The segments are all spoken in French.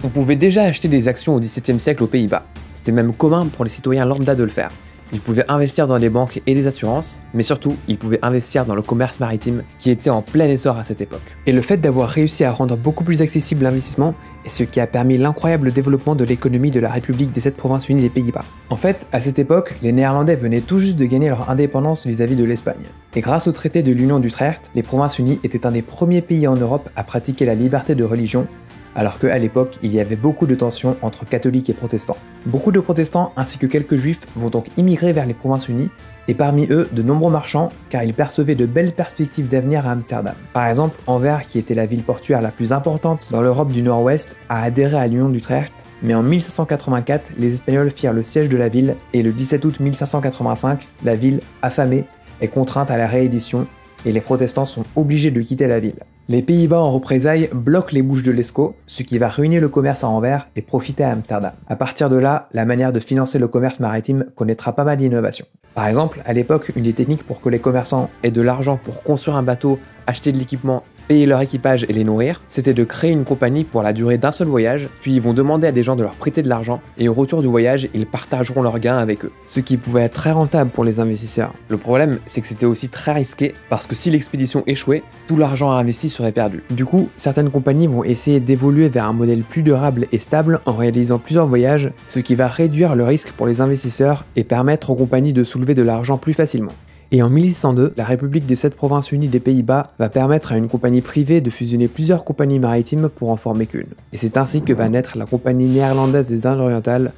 On pouvait déjà acheter des actions au XVIIe siècle aux Pays-Bas. C'était même commun pour les citoyens lambda de le faire. Ils pouvaient investir dans les banques et les assurances, mais surtout, ils pouvaient investir dans le commerce maritime qui était en plein essor à cette époque. Et le fait d'avoir réussi à rendre beaucoup plus accessible l'investissement est ce qui a permis l'incroyable développement de l'économie de la République des 7 provinces unies des Pays-Bas. En fait, à cette époque, les Néerlandais venaient tout juste de gagner leur indépendance vis-à-vis de l'Espagne. Et grâce au traité de l'Union d'Utrecht, les provinces unies étaient un des premiers pays en Europe à pratiquer la liberté de religion, alors qu'à l'époque, il y avait beaucoup de tensions entre catholiques et protestants. Beaucoup de protestants ainsi que quelques juifs vont donc immigrer vers les provinces unies, et parmi eux, de nombreux marchands, car ils percevaient de belles perspectives d'avenir à Amsterdam. Par exemple, Anvers, qui était la ville portuaire la plus importante dans l'Europe du Nord-Ouest, a adhéré à l'Union d'Utrecht, mais en 1584, les Espagnols firent le siège de la ville, et le 17 août 1585, la ville, affamée, est contrainte à la réédition, et les protestants sont obligés de quitter la ville. Les Pays-Bas en représailles bloquent les bouches de l'Escaut, ce qui va ruiner le commerce à Anvers et profiter à Amsterdam. À partir de là, la manière de financer le commerce maritime connaîtra pas mal d'innovations. Par exemple, à l'époque, une des techniques pour que les commerçants aient de l'argent pour construire un bateau, acheter de l'équipement, payer leur équipage et les nourrir, c'était de créer une compagnie pour la durée d'un seul voyage, puis ils vont demander à des gens de leur prêter de l'argent, et au retour du voyage, ils partageront leurs gains avec eux. Ce qui pouvait être très rentable pour les investisseurs. Le problème, c'est que c'était aussi très risqué, parce que si l'expédition échouait, tout l'argent investi serait perdu. Du coup, certaines compagnies vont essayer d'évoluer vers un modèle plus durable et stable en réalisant plusieurs voyages, ce qui va réduire le risque pour les investisseurs et permettre aux compagnies de soulever de l'argent plus facilement. Et en 1602, la République des 7 provinces unies des Pays-Bas va permettre à une compagnie privée de fusionner plusieurs compagnies maritimes pour en former qu'une. Et c'est ainsi que va naître la Compagnie néerlandaise des Indes orientales,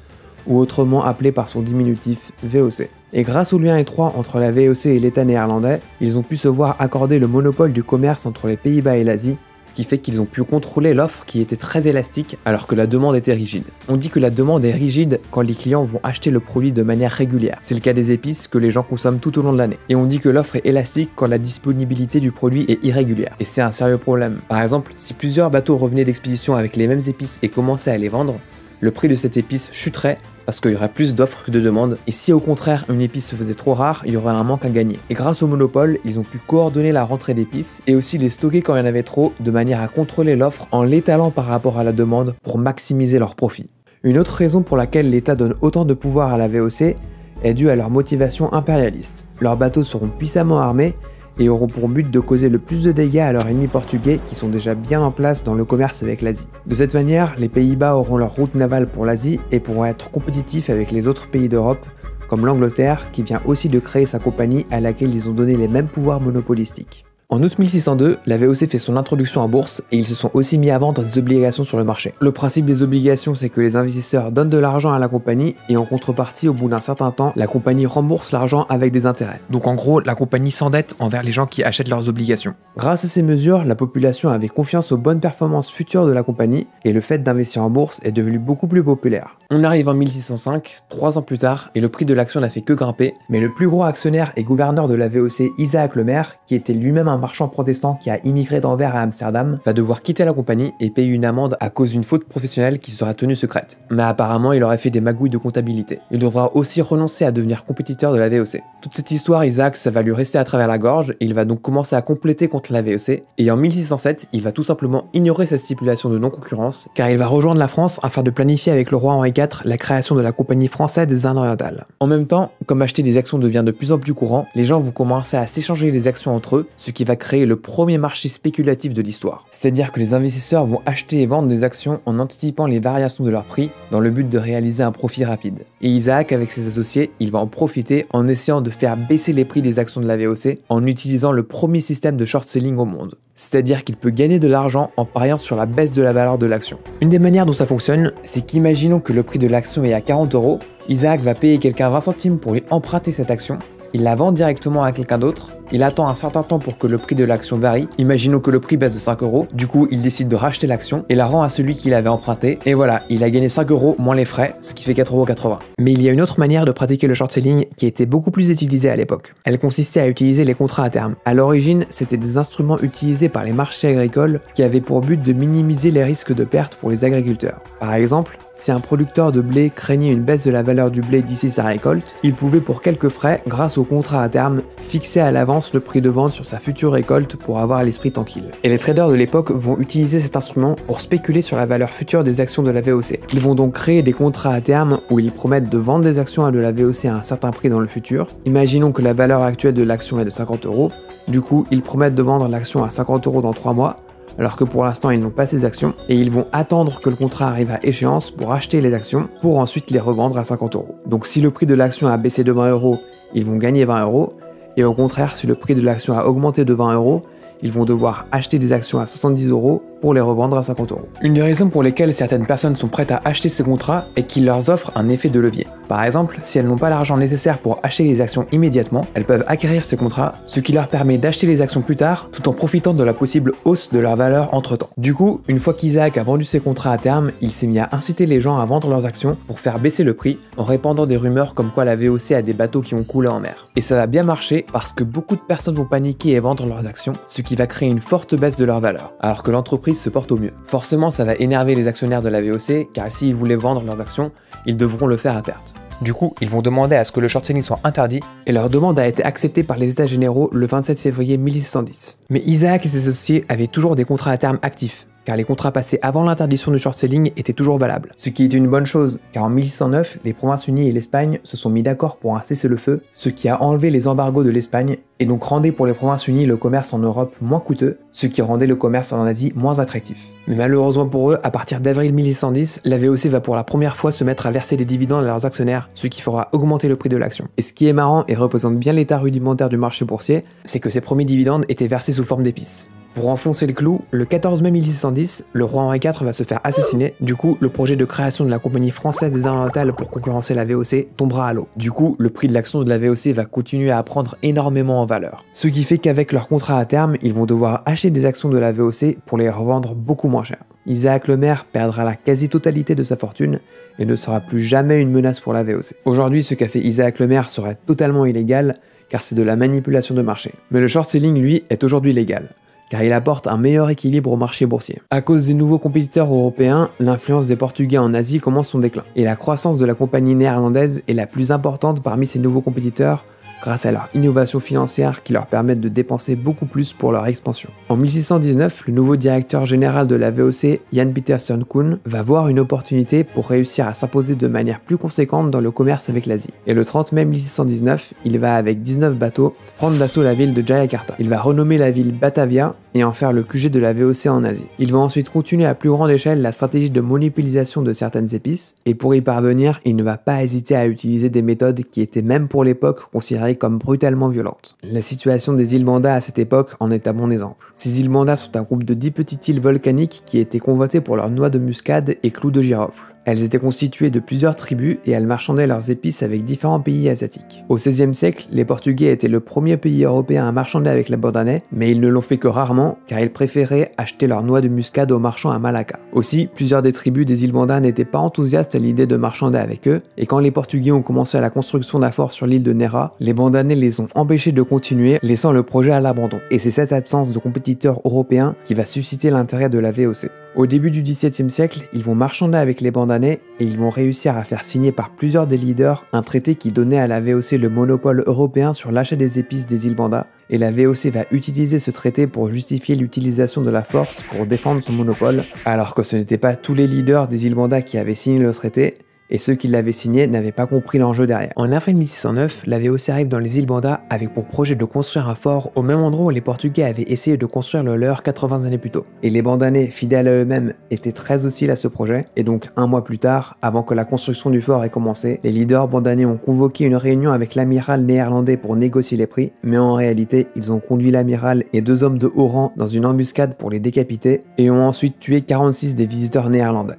ou autrement appelée par son diminutif VOC. Et grâce au lien étroit entre la VOC et l'État néerlandais, ils ont pu se voir accorder le monopole du commerce entre les Pays-Bas et l'Asie, ce qui fait qu'ils ont pu contrôler l'offre qui était très élastique alors que la demande était rigide. On dit que la demande est rigide quand les clients vont acheter le produit de manière régulière. C'est le cas des épices que les gens consomment tout au long de l'année. Et on dit que l'offre est élastique quand la disponibilité du produit est irrégulière. Et c'est un sérieux problème. Par exemple, si plusieurs bateaux revenaient d'expédition avec les mêmes épices et commençaient à les vendre, le prix de cette épice chuterait parce qu'il y aurait plus d'offres que de demandes, et si au contraire une épice se faisait trop rare, il y aurait un manque à gagner. Et grâce au monopole, ils ont pu coordonner la rentrée d'épices et aussi les stocker quand il y en avait trop, de manière à contrôler l'offre en l'étalant par rapport à la demande pour maximiser leurs profits. Une autre raison pour laquelle l'État donne autant de pouvoir à la VOC est due à leur motivation impérialiste. Leurs bateaux seront puissamment armés et auront pour but de causer le plus de dégâts à leurs ennemis portugais qui sont déjà bien en place dans le commerce avec l'Asie. De cette manière, les Pays-Bas auront leur route navale pour l'Asie et pourront être compétitifs avec les autres pays d'Europe, comme l'Angleterre qui vient aussi de créer sa compagnie à laquelle ils ont donné les mêmes pouvoirs monopolistiques. En août 1602, la VOC fait son introduction en bourse et ils se sont aussi mis à vendre des obligations sur le marché. Le principe des obligations, c'est que les investisseurs donnent de l'argent à la compagnie et en contrepartie, au bout d'un certain temps, la compagnie rembourse l'argent avec des intérêts. Donc en gros, la compagnie s'endette envers les gens qui achètent leurs obligations. Grâce à ces mesures, la population avait confiance aux bonnes performances futures de la compagnie et le fait d'investir en bourse est devenu beaucoup plus populaire. On arrive en 1605, 3 ans plus tard, et le prix de l'action n'a fait que grimper, mais le plus gros actionnaire et gouverneur de la VOC, Isaac Lemaire, qui était lui-même un marchand protestant qui a immigré d'Anvers à Amsterdam, va devoir quitter la compagnie et payer une amende à cause d'une faute professionnelle qui sera tenue secrète. Mais apparemment, il aurait fait des magouilles de comptabilité. Il devra aussi renoncer à devenir compétiteur de la VOC. Toute cette histoire, Isaac, ça va lui rester à travers la gorge et il va donc commencer à compléter contre la VOC. Et en 1607, il va tout simplement ignorer sa stipulation de non-concurrence car il va rejoindre la France afin de planifier avec le roi Henri IV la création de la Compagnie française des Indes orientales. En même temps, comme acheter des actions devient de plus en plus courant, les gens vont commencer à s'échanger les actions entre eux, ce qui va créer le premier marché spéculatif de l'histoire. C'est-à-dire que les investisseurs vont acheter et vendre des actions en anticipant les variations de leur prix dans le but de réaliser un profit rapide. Et Isaac, avec ses associés, il va en profiter en essayant de faire baisser les prix des actions de la VOC en utilisant le premier système de short selling au monde. C'est-à-dire qu'il peut gagner de l'argent en pariant sur la baisse de la valeur de l'action. Une des manières dont ça fonctionne, c'est qu'imaginons que le prix de l'action est à 40 €, Isaac va payer quelqu'un 20 centimes pour lui emprunter cette action, il la vend directement à quelqu'un d'autre, il attend un certain temps pour que le prix de l'action varie, imaginons que le prix baisse de 5 €, du coup il décide de racheter l'action et la rend à celui qui l'avait emprunté, et voilà, il a gagné 5 € moins les frais, ce qui fait 4,80 €. Mais il y a une autre manière de pratiquer le short selling qui était beaucoup plus utilisée à l'époque. Elle consistait à utiliser les contrats à terme. À l'origine, c'était des instruments utilisés par les marchés agricoles qui avaient pour but de minimiser les risques de perte pour les agriculteurs. Par exemple, si un producteur de blé craignait une baisse de la valeur du blé d'ici sa récolte, il pouvait pour quelques frais, grâce au contrat à terme, fixer à l'avance le prix de vente sur sa future récolte pour avoir l'esprit tranquille. Et les traders de l'époque vont utiliser cet instrument pour spéculer sur la valeur future des actions de la VOC. Ils vont donc créer des contrats à terme où ils promettent de vendre des actions de la VOC à un certain prix dans le futur. Imaginons que la valeur actuelle de l'action est de 50 €. Du coup, ils promettent de vendre l'action à 50 € dans 3 mois, alors que pour l'instant ils n'ont pas ces actions, et ils vont attendre que le contrat arrive à échéance pour acheter les actions, pour ensuite les revendre à 50 €. Donc si le prix de l'action a baissé de 20 €, ils vont gagner 20 €, et au contraire, si le prix de l'action a augmenté de 20 €, ils vont devoir acheter des actions à 70 € pour les revendre à 50 €. Une des raisons pour lesquelles certaines personnes sont prêtes à acheter ces contrats est qu'ils leur offrent un effet de levier. Par exemple, si elles n'ont pas l'argent nécessaire pour acheter les actions immédiatement, elles peuvent acquérir ces contrats, ce qui leur permet d'acheter les actions plus tard, tout en profitant de la possible hausse de leur valeur entre-temps. Du coup, une fois qu'Isaac a vendu ses contrats à terme, il s'est mis à inciter les gens à vendre leurs actions pour faire baisser le prix, en répandant des rumeurs comme quoi la VOC a des bateaux qui ont coulé en mer. Et ça va bien marcher parce que beaucoup de personnes vont paniquer et vendre leurs actions, ce qui va créer une forte baisse de leur valeur, alors que l'entreprise se porte au mieux. Forcément, ça va énerver les actionnaires de la VOC, car s'ils voulaient vendre leurs actions, ils devront le faire à perte. Du coup, ils vont demander à ce que le short selling soit interdit, et leur demande a été acceptée par les États généraux le 27 février 1610. Mais Isaac et ses associés avaient toujours des contrats à terme actifs, car les contrats passés avant l'interdiction du short selling étaient toujours valables. Ce qui est une bonne chose, car en 1609, les Provinces-Unies et l'Espagne se sont mis d'accord pour un cessez-le-feu, ce qui a enlevé les embargos de l'Espagne, et donc rendait pour les Provinces-Unies le commerce en Europe moins coûteux, ce qui rendait le commerce en Asie moins attractif. Mais malheureusement pour eux, à partir d'avril 1610, la VOC va pour la première fois se mettre à verser des dividendes à leurs actionnaires, ce qui fera augmenter le prix de l'action. Et ce qui est marrant et représente bien l'état rudimentaire du marché boursier, c'est que ces premiers dividendes étaient versés sous forme d'épices. Pour enfoncer le clou, le 14 mai 1610, le roi Henri IV va se faire assassiner. Du coup, le projet de création de la compagnie française des Indes orientales pour concurrencer la VOC tombera à l'eau. Du coup, le prix de l'action de la VOC va continuer à prendre énormément en valeur. Ce qui fait qu'avec leur contrat à terme, ils vont devoir acheter des actions de la VOC pour les revendre beaucoup moins cher. Isaac Lemaire perdra la quasi-totalité de sa fortune et ne sera plus jamais une menace pour la VOC. Aujourd'hui, ce qu'a fait Isaac Lemaire serait totalement illégal, car c'est de la manipulation de marché. Mais le short selling, lui, est aujourd'hui légal, car il apporte un meilleur équilibre au marché boursier. À cause des nouveaux compétiteurs européens, l'influence des Portugais en Asie commence son déclin, et la croissance de la compagnie néerlandaise est la plus importante parmi ces nouveaux compétiteurs, grâce à leur innovation financière qui leur permettent de dépenser beaucoup plus pour leur expansion. En 1619, le nouveau directeur général de la VOC, Jan Pieterszoon Koen, va voir une opportunité pour réussir à s'imposer de manière plus conséquente dans le commerce avec l'Asie. Et le 30 mai 1619, il va avec 19 bateaux prendre d'assaut la ville de Jayakarta. Il va renommer la ville Batavia et en faire le QG de la VOC en Asie. Il va ensuite continuer à plus grande échelle la stratégie de monopolisation de certaines épices, et pour y parvenir, il ne va pas hésiter à utiliser des méthodes qui étaient même pour l'époque considérées comme brutalement violentes. La situation des îles Banda à cette époque en est un bon exemple. Ces îles Banda sont un groupe de 10 petites îles volcaniques qui étaient convoitées pour leurs noix de muscade et clous de girofle. Elles étaient constituées de plusieurs tribus et elles marchandaient leurs épices avec différents pays asiatiques. Au XVIe siècle, les Portugais étaient le premier pays européen à marchander avec les Bandanais, mais ils ne l'ont fait que rarement car ils préféraient acheter leurs noix de muscade aux marchands à Malacca. Aussi, plusieurs des tribus des îles Banda n'étaient pas enthousiastes à l'idée de marchander avec eux, et quand les Portugais ont commencé la construction d'un fort sur l'île de Neira, les Bandanais les ont empêchés de continuer, laissant le projet à l'abandon. Et c'est cette absence de compétiteurs européens qui va susciter l'intérêt de la VOC. Au début du XVIIe siècle, ils vont marchander avec les Bandanais et ils vont réussir à faire signer par plusieurs des leaders un traité qui donnait à la VOC le monopole européen sur l'achat des épices des îles Banda, et la VOC va utiliser ce traité pour justifier l'utilisation de la force pour défendre son monopole, alors que ce n'étaient pas tous les leaders des îles Banda qui avaient signé le traité, et ceux qui l'avaient signé n'avaient pas compris l'enjeu derrière. En avril 1609, la VOC arrive dans les îles Banda avec pour projet de construire un fort au même endroit où les Portugais avaient essayé de construire le leur 80 années plus tôt. Et les Bandanais, fidèles à eux-mêmes, étaient très hostiles à ce projet, et donc un mois plus tard, avant que la construction du fort ait commencé, les leaders bandanais ont convoqué une réunion avec l'amiral néerlandais pour négocier les prix, mais en réalité, ils ont conduit l'amiral et 2 hommes de haut rang dans une embuscade pour les décapiter, et ont ensuite tué 46 des visiteurs néerlandais.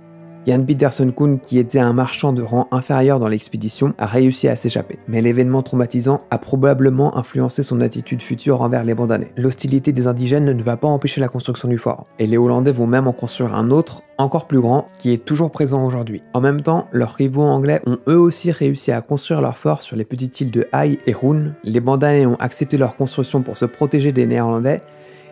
Jan Pieterszoon Koen, qui était un marchand de rang inférieur dans l'expédition, a réussi à s'échapper. Mais l'événement traumatisant a probablement influencé son attitude future envers les Bandanais. L'hostilité des indigènes ne va pas empêcher la construction du fort, et les Hollandais vont même en construire un autre, encore plus grand, qui est toujours présent aujourd'hui. En même temps, leurs rivaux anglais ont eux aussi réussi à construire leur fort sur les petites îles de Hay et Roon. Les Bandanais ont accepté leur construction pour se protéger des Néerlandais,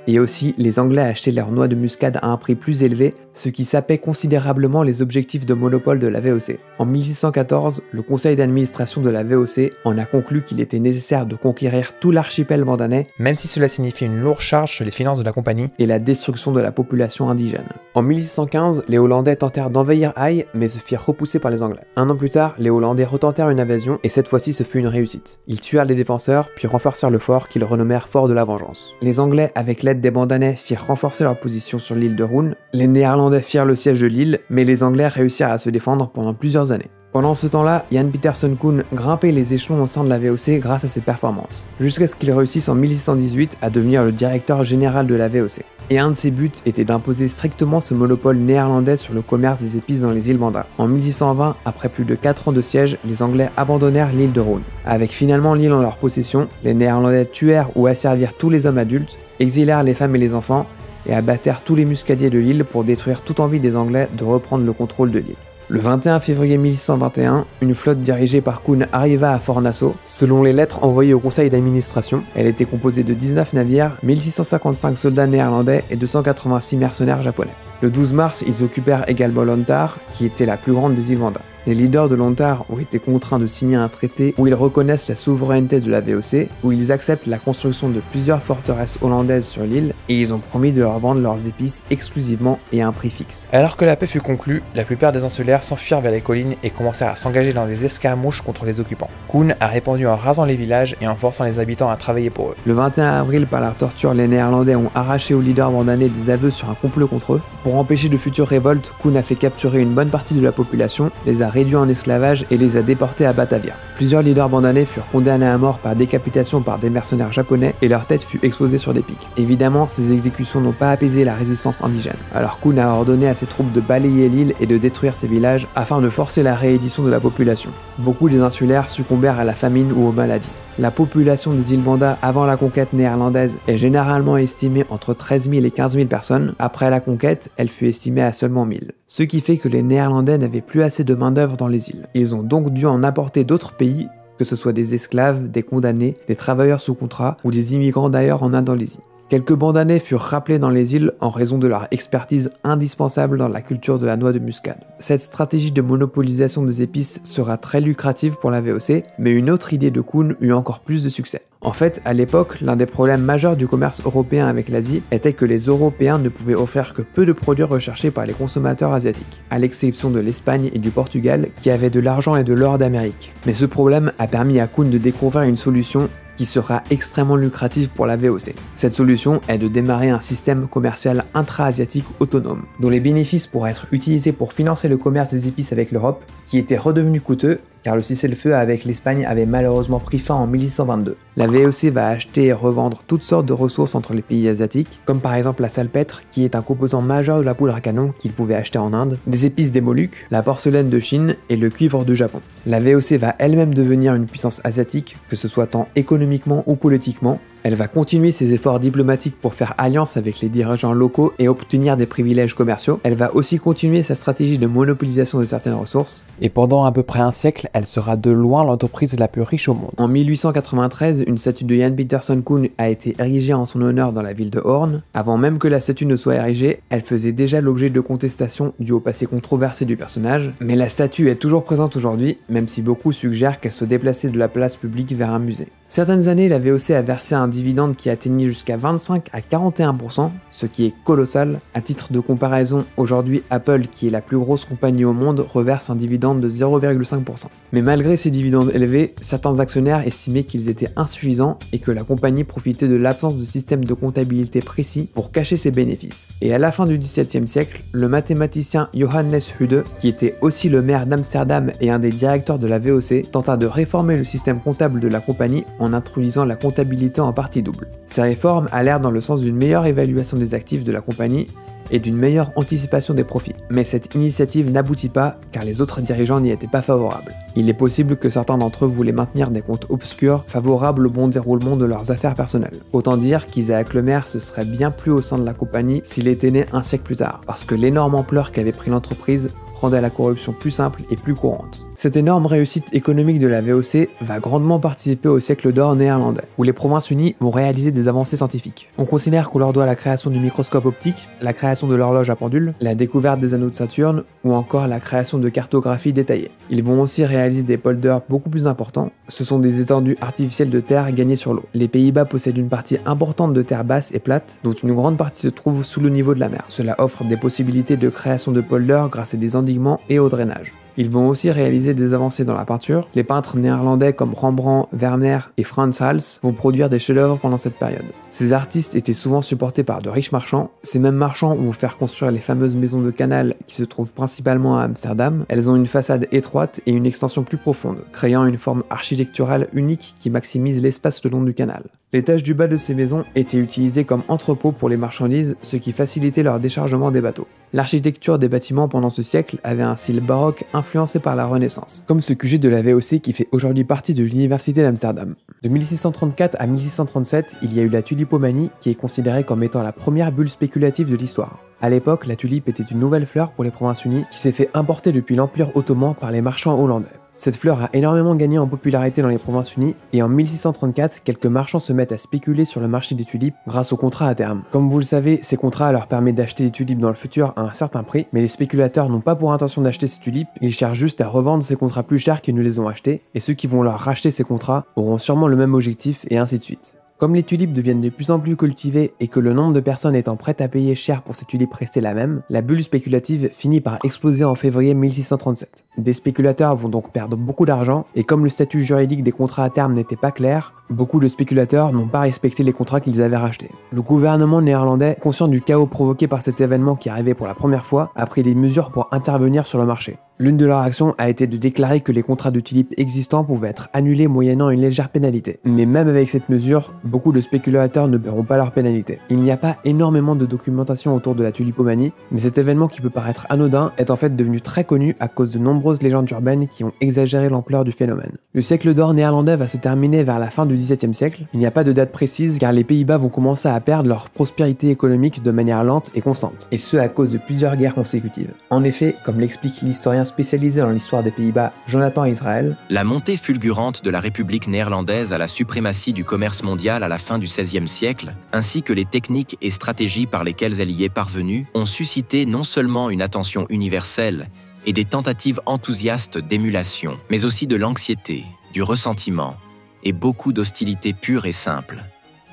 et aussi les Anglais achetaient leurs noix de muscade à un prix plus élevé ce qui sapait considérablement les objectifs de monopole de la VOC. En 1614, le conseil d'administration de la VOC en a conclu qu'il était nécessaire de conquérir tout l'archipel bandanais, même si cela signifiait une lourde charge sur les finances de la compagnie et la destruction de la population indigène. En 1615, les Hollandais tentèrent d'envahir Haï, mais se firent repousser par les Anglais. Un an plus tard, les Hollandais retentèrent une invasion, et cette fois-ci ce fut une réussite. Ils tuèrent les défenseurs, puis renforcèrent le fort qu'ils renommèrent Fort de la Vengeance. Les Anglais, avec l'aide des Bandanais, firent renforcer leur position sur l'île de Roon. Les Néerlandais firent le siège de l'île, mais les Anglais réussirent à se défendre pendant plusieurs années. Pendant ce temps-là, Jan Pieterszoon Koen grimpait les échelons au sein de la VOC grâce à ses performances, jusqu'à ce qu'il réussisse en 1618 à devenir le directeur général de la VOC. Et un de ses buts était d'imposer strictement ce monopole néerlandais sur le commerce des épices dans les îles Banda. En 1620, après plus de 4 ans de siège, les Anglais abandonnèrent l'île de Roon. Avec finalement l'île en leur possession, les Néerlandais tuèrent ou asservirent tous les hommes adultes, exilèrent les femmes et les enfants, et abattèrent tous les muscadiers de l'île pour détruire toute envie des Anglais de reprendre le contrôle de l'île. Le 21 février 1621, une flotte dirigée par Koen arriva à Fort Nassau. Selon les lettres envoyées au conseil d'administration, elle était composée de 19 navires, 1655 soldats néerlandais et 286 mercenaires japonais. Le 12 mars, ils occupèrent également Lontar, qui était la plus grande des îles Banda. Les leaders de Lontar ont été contraints de signer un traité où ils reconnaissent la souveraineté de la VOC, où ils acceptent la construction de plusieurs forteresses hollandaises sur l'île, et ils ont promis de leur vendre leurs épices exclusivement et à un prix fixe. Alors que la paix fut conclue, la plupart des insulaires s'enfuirent vers les collines et commencèrent à s'engager dans des escarmouches contre les occupants. Koen a répandu en rasant les villages et en forçant les habitants à travailler pour eux. Le 21 avril, par la torture, les Néerlandais ont arraché aux leaders bandanais des aveux sur un complot contre eux. Pour empêcher de futures révoltes, Koen a fait capturer une bonne partie de la population, les a réduits en esclavage et les a déportés à Batavia. Plusieurs leaders bandanais furent condamnés à mort par décapitation par des mercenaires japonais et leur tête fut exposée sur des pics. Évidemment, ces exécutions n'ont pas apaisé la résistance indigène. Alors Koen a ordonné à ses troupes de balayer l'île et de détruire ses villages afin de forcer la réédition de la population. Beaucoup des insulaires succombèrent à la famine ou aux maladies. La population des îles Banda avant la conquête néerlandaise est généralement estimée entre 13 000 et 15 000 personnes. Après la conquête, elle fut estimée à seulement 1000. Ce qui fait que les Néerlandais n'avaient plus assez de main-d'œuvre dans les îles. Ils ont donc dû en apporter d'autres pays, que ce soit des esclaves, des condamnés, des travailleurs sous contrat ou des immigrants d'ailleurs en Indonésie. Quelques Bandanais furent rappelés dans les îles en raison de leur expertise indispensable dans la culture de la noix de muscade. Cette stratégie de monopolisation des épices sera très lucrative pour la VOC, mais une autre idée de Koen eut encore plus de succès. En fait, à l'époque, l'un des problèmes majeurs du commerce européen avec l'Asie était que les Européens ne pouvaient offrir que peu de produits recherchés par les consommateurs asiatiques, à l'exception de l'Espagne et du Portugal qui avaient de l'argent et de l'or d'Amérique. Mais ce problème a permis à Koen de découvrir une solution qui sera extrêmement lucrative pour la VOC. Cette solution est de démarrer un système commercial intra-asiatique autonome, dont les bénéfices pourraient être utilisés pour financer le commerce des épices avec l'Europe, qui était redevenu coûteux car le cessez-le-feu avec l'Espagne avait malheureusement pris fin en 1622. La VOC va acheter et revendre toutes sortes de ressources entre les pays asiatiques, comme par exemple la salpêtre, qui est un composant majeur de la poudre à canon qu'ils pouvaient acheter en Inde, des épices des Moluques, la porcelaine de Chine et le cuivre du Japon. La VOC va elle-même devenir une puissance asiatique, que ce soit tant économiquement ou politiquement. Elle va continuer ses efforts diplomatiques pour faire alliance avec les dirigeants locaux et obtenir des privilèges commerciaux. Elle va aussi continuer sa stratégie de monopolisation de certaines ressources. Et pendant à peu près un siècle, elle sera de loin l'entreprise la plus riche au monde. En 1893, une statue de Jan Pieterszoon Koen a été érigée en son honneur dans la ville de Hoorn. Avant même que la statue ne soit érigée, elle faisait déjà l'objet de contestations dues au passé controversé du personnage. Mais la statue est toujours présente aujourd'hui, même si beaucoup suggèrent qu'elle soit déplacée de la place publique vers un musée. Certaines années, la VOC a versé un dividende qui atteignait jusqu'à 25 à 41%, ce qui est colossal. À titre de comparaison, aujourd'hui Apple, qui est la plus grosse compagnie au monde, reverse un dividende de 0,5%. Mais malgré ces dividendes élevés, certains actionnaires estimaient qu'ils étaient insuffisants et que la compagnie profitait de l'absence de système de comptabilité précis pour cacher ses bénéfices. Et à la fin du XVIIe siècle, le mathématicien Johannes Hude, qui était aussi le maire d'Amsterdam et un des directeurs de la VOC, tenta de réformer le système comptable de la compagnie en introduisant la comptabilité en partie double. Ces réformes allèrent dans le sens d'une meilleure évaluation des actifs de la compagnie et d'une meilleure anticipation des profits. Mais cette initiative n'aboutit pas car les autres dirigeants n'y étaient pas favorables. Il est possible que certains d'entre eux voulaient maintenir des comptes obscurs favorables au bon déroulement de leurs affaires personnelles. Autant dire qu'Isaac Lemaire se serait bien plu au sein de la compagnie s'il était né un siècle plus tard, parce que l'énorme ampleur qu'avait pris l'entreprise rendait la corruption plus simple et plus courante. Cette énorme réussite économique de la VOC va grandement participer au siècle d'or néerlandais, où les Provinces-Unies vont réaliser des avancées scientifiques. On considère qu'on leur doit la création du microscope optique, la création de l'horloge à pendule, la découverte des anneaux de Saturne ou encore la création de cartographies détaillées. Ils vont aussi réaliser des polders beaucoup plus importants, ce sont des étendues artificielles de terre gagnées sur l'eau. Les Pays-Bas possèdent une partie importante de terre basse et plate, dont une grande partie se trouve sous le niveau de la mer. Cela offre des possibilités de création de polders grâce à des endiguements et au drainage. Ils vont aussi réaliser des avancées dans la peinture. Les peintres néerlandais comme Rembrandt, Vermeer et Frans Hals vont produire des chefs-d'œuvre pendant cette période. Ces artistes étaient souvent supportés par de riches marchands. Ces mêmes marchands vont faire construire les fameuses maisons de canal qui se trouvent principalement à Amsterdam. Elles ont une façade étroite et une extension plus profonde, créant une forme architecturale unique qui maximise l'espace le long du canal. L'étage du bas de ces maisons était utilisé comme entrepôt pour les marchandises, ce qui facilitait leur déchargement des bateaux. L'architecture des bâtiments pendant ce siècle avait un style baroque influencé par la Renaissance, comme ce QG de la VOC qui fait aujourd'hui partie de l'université d'Amsterdam. De 1634 à 1637, il y a eu la tulipomanie qui est considérée comme étant la première bulle spéculative de l'histoire. À l'époque, la tulipe était une nouvelle fleur pour les Provinces-Unies qui s'est fait importer depuis l'Empire ottoman par les marchands hollandais. Cette fleur a énormément gagné en popularité dans les Provinces-Unies et en 1634, quelques marchands se mettent à spéculer sur le marché des tulipes grâce aux contrats à terme. Comme vous le savez, ces contrats leur permettent d'acheter des tulipes dans le futur à un certain prix, mais les spéculateurs n'ont pas pour intention d'acheter ces tulipes, ils cherchent juste à revendre ces contrats plus chers qu'ils ne les ont achetés, et ceux qui vont leur racheter ces contrats auront sûrement le même objectif et ainsi de suite. Comme les tulipes deviennent de plus en plus cultivées et que le nombre de personnes étant prêtes à payer cher pour ces tulipes restait la même, la bulle spéculative finit par exploser en février 1637. Des spéculateurs vont donc perdre beaucoup d'argent et comme le statut juridique des contrats à terme n'était pas clair, beaucoup de spéculateurs n'ont pas respecté les contrats qu'ils avaient rachetés. Le gouvernement néerlandais, conscient du chaos provoqué par cet événement qui arrivait pour la première fois, a pris des mesures pour intervenir sur le marché. L'une de leurs actions a été de déclarer que les contrats de tulipes existants pouvaient être annulés moyennant une légère pénalité. Mais même avec cette mesure, beaucoup de spéculateurs ne paieront pas leur pénalité. Il n'y a pas énormément de documentation autour de la tulipomanie, mais cet événement qui peut paraître anodin est en fait devenu très connu à cause de nombreuses légendes urbaines qui ont exagéré l'ampleur du phénomène. Le siècle d'or néerlandais va se terminer vers la fin du XVIIe siècle. Il n'y a pas de date précise car les Pays-Bas vont commencer à perdre leur prospérité économique de manière lente et constante, et ce à cause de plusieurs guerres consécutives. En effet, comme l'explique l'historien spécialisé dans l'histoire des Pays-Bas, Jonathan Israël, la montée fulgurante de la République néerlandaise à la suprématie du commerce mondial à la fin du XVIe siècle, ainsi que les techniques et stratégies par lesquelles elle y est parvenue, ont suscité non seulement une attention universelle et des tentatives enthousiastes d'émulation, mais aussi de l'anxiété, du ressentiment et beaucoup d'hostilité pure et simple.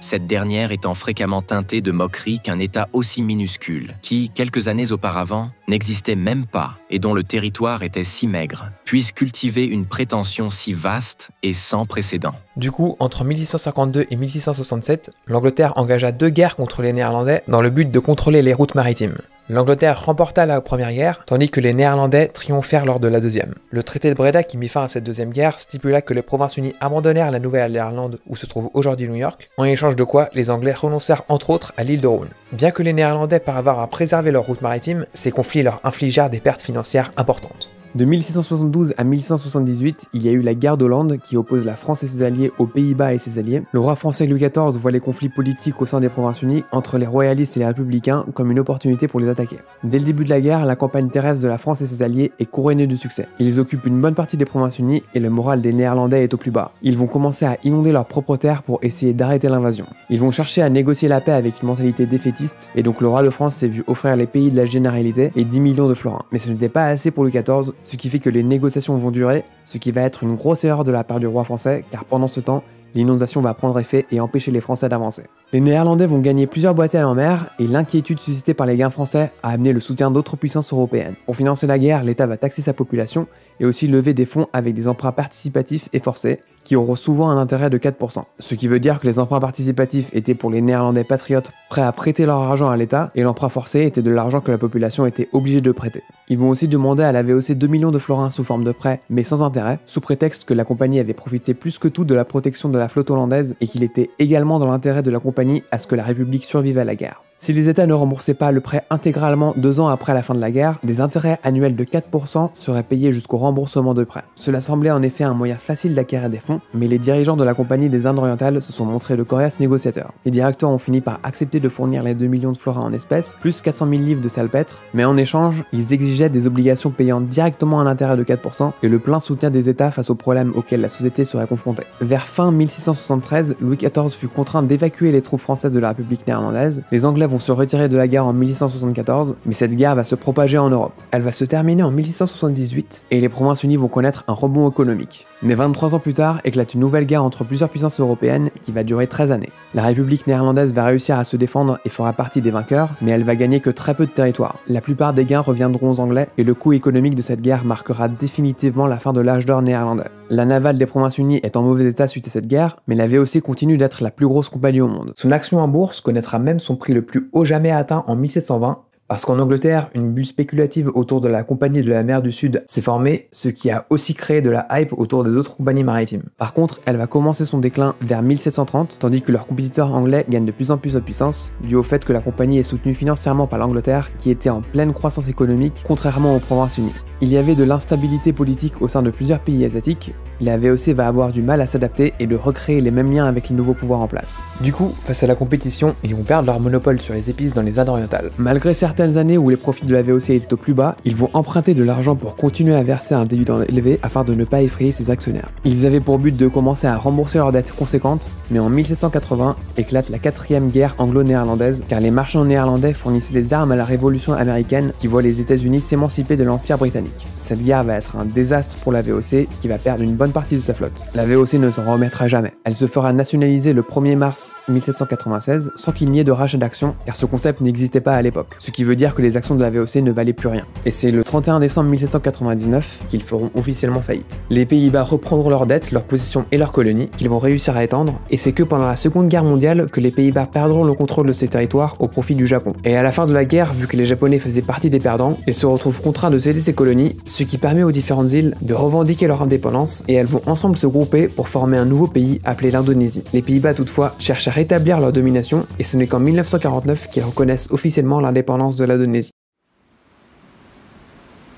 Cette dernière étant fréquemment teintée de moquerie qu'un État aussi minuscule, qui, quelques années auparavant, n'existait même pas et dont le territoire était si maigre, puisse cultiver une prétention si vaste et sans précédent. Du coup, entre 1652 et 1667, l'Angleterre engagea 2 guerres contre les Néerlandais dans le but de contrôler les routes maritimes. L'Angleterre remporta la première guerre, tandis que les Néerlandais triomphèrent lors de la deuxième. Le traité de Breda qui mit fin à cette deuxième guerre stipula que les Provinces-Unies abandonnèrent la Nouvelle-Irlande où se trouve aujourd'hui New York, en échange de quoi les Anglais renoncèrent entre autres à l'île de Rhône. Bien que les Néerlandais parvinrent à préserver leur route maritime, ces conflits leur infligèrent des pertes financières importantes. De 1672 à 1678, il y a eu la guerre d'Hollande qui oppose la France et ses alliés aux Pays-Bas et ses alliés. Le roi français Louis XIV voit les conflits politiques au sein des Provinces-Unies entre les royalistes et les républicains comme une opportunité pour les attaquer. Dès le début de la guerre, la campagne terrestre de la France et ses alliés est couronnée de succès. Ils occupent une bonne partie des Provinces-Unies et le moral des Néerlandais est au plus bas. Ils vont commencer à inonder leurs propres terres pour essayer d'arrêter l'invasion. Ils vont chercher à négocier la paix avec une mentalité défaitiste et donc le roi de France s'est vu offrir les pays de la Généralité et 10 millions de florins. Mais ce n'était pas assez pour Louis XIV, ce qui fait que les négociations vont durer, ce qui va être une grosse erreur de la part du roi français, car pendant ce temps, l'inondation va prendre effet et empêcher les Français d'avancer. Les Néerlandais vont gagner plusieurs batailles en mer, et l'inquiétude suscitée par les gains français a amené le soutien d'autres puissances européennes. Pour financer la guerre, l'État va taxer sa population, et aussi lever des fonds avec des emprunts participatifs et forcés, qui auront souvent un intérêt de 4%. Ce qui veut dire que les emprunts participatifs étaient pour les Néerlandais patriotes prêts à prêter leur argent à l'État, et l'emprunt forcé était de l'argent que la population était obligée de prêter. Ils vont aussi demander à la VOC 2 millions de florins sous forme de prêt, mais sans intérêt, sous prétexte que la compagnie avait profité plus que tout de la protection de la flotte hollandaise et qu'il était également dans l'intérêt de la compagnie à ce que la République survive à la guerre. Si les États ne remboursaient pas le prêt intégralement 2 ans après la fin de la guerre, des intérêts annuels de 4% seraient payés jusqu'au remboursement de prêt. Cela semblait en effet un moyen facile d'acquérir des fonds, mais les dirigeants de la Compagnie des Indes orientales se sont montrés de coriaces négociateurs. Les directeurs ont fini par accepter de fournir les 2 millions de florins en espèces, plus 400 000 livres de salpêtre, mais en échange, ils exigeaient des obligations payant directement un intérêt de 4% et le plein soutien des États face aux problèmes auxquels la société serait confrontée. Vers fin 1673, Louis XIV fut contraint d'évacuer les troupes françaises de la République néerlandaise. Les Anglais vont se retirer de la guerre en 1674, mais cette guerre va se propager en Europe. Elle va se terminer en 1678 et les Provinces-Unies vont connaître un rebond économique. Mais 23 ans plus tard, éclate une nouvelle guerre entre plusieurs puissances européennes qui va durer 13 années. La République néerlandaise va réussir à se défendre et fera partie des vainqueurs, mais elle va gagner que très peu de territoire. La plupart des gains reviendront aux Anglais et le coût économique de cette guerre marquera définitivement la fin de l'âge d'or néerlandais. La navale des Provinces-Unies est en mauvais état suite à cette guerre, mais la VOC continue d'être la plus grosse compagnie au monde. Son action en bourse connaîtra même son prix le plus haut jamais atteint en 1720, parce qu'en Angleterre, une bulle spéculative autour de la Compagnie de la mer du Sud s'est formée, ce qui a aussi créé de la hype autour des autres compagnies maritimes. Par contre, elle va commencer son déclin vers 1730, tandis que leurs compétiteurs anglais gagnent de plus en plus de puissance, dû au fait que la compagnie est soutenue financièrement par l'Angleterre, qui était en pleine croissance économique, contrairement aux Provinces-Unies. Il y avait de l'instabilité politique au sein de plusieurs pays asiatiques, la VOC va avoir du mal à s'adapter et de recréer les mêmes liens avec les nouveaux pouvoirs en place. Du coup, face à la compétition, ils vont perdre leur monopole sur les épices dans les Indes orientales. Malgré certaines années où les profits de la VOC étaient au plus bas, ils vont emprunter de l'argent pour continuer à verser un dividende élevé afin de ne pas effrayer ses actionnaires. Ils avaient pour but de commencer à rembourser leurs dettes conséquentes, mais en 1780 éclate la 4e guerre anglo-néerlandaise, car les marchands néerlandais fournissaient des armes à la révolution américaine qui voit les États-Unis s'émanciper de l'Empire britannique. Cette guerre va être un désastre pour la VOC qui va perdre une bonne partie de sa flotte. La VOC ne s'en remettra jamais. Elle se fera nationaliser le 1er mars 1796 sans qu'il n'y ait de rachat d'actions car ce concept n'existait pas à l'époque, ce qui veut dire que les actions de la VOC ne valaient plus rien. Et c'est le 31 décembre 1799 qu'ils feront officiellement faillite. Les Pays-Bas reprendront leurs dettes, leurs possessions et leurs colonies qu'ils vont réussir à étendre et c'est que pendant la Seconde Guerre mondiale que les Pays-Bas perdront le contrôle de ces territoires au profit du Japon. Et à la fin de la guerre, vu que les Japonais faisaient partie des perdants, ils se retrouvent contraints de céder ces colonies, ce qui permet aux différentes îles de revendiquer leur indépendance et elles vont ensemble se grouper pour former un nouveau pays appelé l'Indonésie. Les Pays-Bas toutefois cherchent à rétablir leur domination et ce n'est qu'en 1949 qu'ils reconnaissent officiellement l'indépendance de l'Indonésie.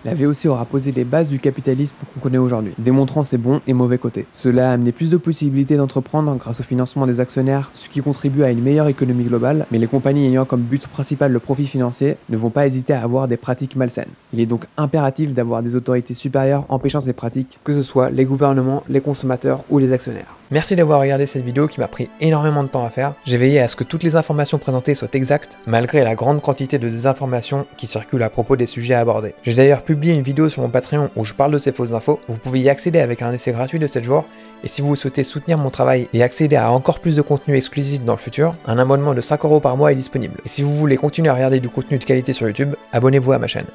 La VOC aura posé les bases du capitalisme qu'on connaît aujourd'hui, démontrant ses bons et mauvais côtés. Cela a amené plus de possibilités d'entreprendre grâce au financement des actionnaires, ce qui contribue à une meilleure économie globale, mais les compagnies ayant comme but principal le profit financier ne vont pas hésiter à avoir des pratiques malsaines. Il est donc impératif d'avoir des autorités supérieures empêchant ces pratiques, que ce soit les gouvernements, les consommateurs ou les actionnaires. Merci d'avoir regardé cette vidéo qui m'a pris énormément de temps à faire. J'ai veillé à ce que toutes les informations présentées soient exactes, malgré la grande quantité de désinformations qui circulent à propos des sujets abordés. J'ai d'ailleurs publié une vidéo sur mon Patreon où je parle de ces fausses infos. Vous pouvez y accéder avec un essai gratuit de 7 jours. Et si vous souhaitez soutenir mon travail et accéder à encore plus de contenu exclusif dans le futur, un abonnement de 5 € par mois est disponible. Et si vous voulez continuer à regarder du contenu de qualité sur YouTube, abonnez-vous à ma chaîne.